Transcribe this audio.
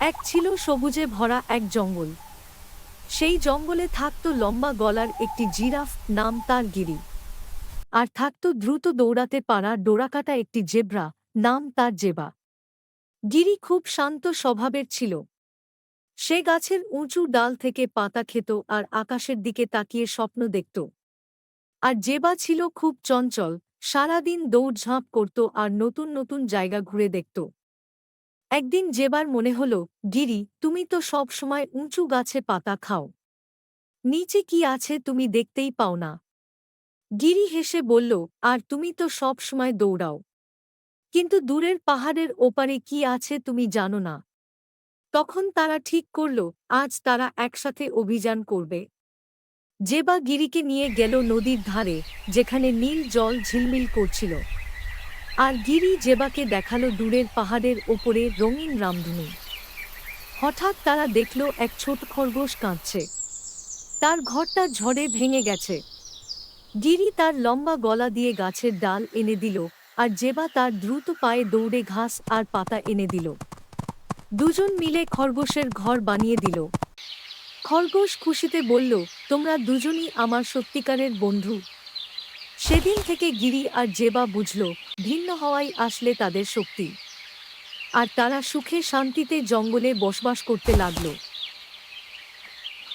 এক ছিল সবুজে ভরা এক জঙ্গল। সেই জঙ্গলে থাকত লম্বা গলার একটি জিরাফ, নাম তার গিরি। আর থাকত দ্রুত দৌড়াতে পারা ডোরাকাটা একটি জেব্রা, নাম তার জেবা। গিরি খুব শান্ত স্বভাবের ছিল। সে গাছের উঁচু ডাল থেকে পাতা খেত আর আকাশের দিকে তাকিয়ে স্বপ্ন দেখত। আর জেবা ছিল খুব চঞ্চল, সারাদিন দৌড়ঝাঁপ করত আর নতুন নতুন জায়গা ঘুরে দেখত। একদিন জেবার মনে হল, গিরি, তুমি তো সব সময় উঁচু গাছে পাতা খাও, নিচে কি আছে তুমি দেখতেই পাও না। গিরি হেসে বলল, আর তুমি তো সব সময় দৌড়াও, কিন্তু দূরের পাহাড়ের ওপারে কি আছে তুমি জানো না। তখন তারা ঠিক করল, আজ তারা একসাথে অভিযান করবে। জেবা গিরিকে নিয়ে গেল নদীর ধারে, যেখানে নীল জল ঝিলমিল করছিল। আর গিরি জেবাকে দেখালো দূরের পাহাড়ের ওপরে রঙিন রামধনু। হঠাৎ তারা দেখল এক ছোট খরগোশ কাঁদছে। তার ঘরটা ঝড়ে ভেঙে গেছে। গিরি তার লম্বা গলা দিয়ে গাছের ডাল এনে দিল, আর জেবা তার দ্রুত পায়ে দৌড়ে ঘাস আর পাতা এনে দিল। দুজন মিলে খরগোশের ঘর বানিয়ে দিল। খরগোশ খুশিতে বলল, তোমরা দুজনই আমার সত্যিকারের বন্ধু। সেদিন থেকে গিরি আর জেবা বুঝল, ভিন্ন হওয়াই আসলে তাদের শক্তি। আর তারা সুখে শান্তিতে জঙ্গলে বসবাস করতে লাগল।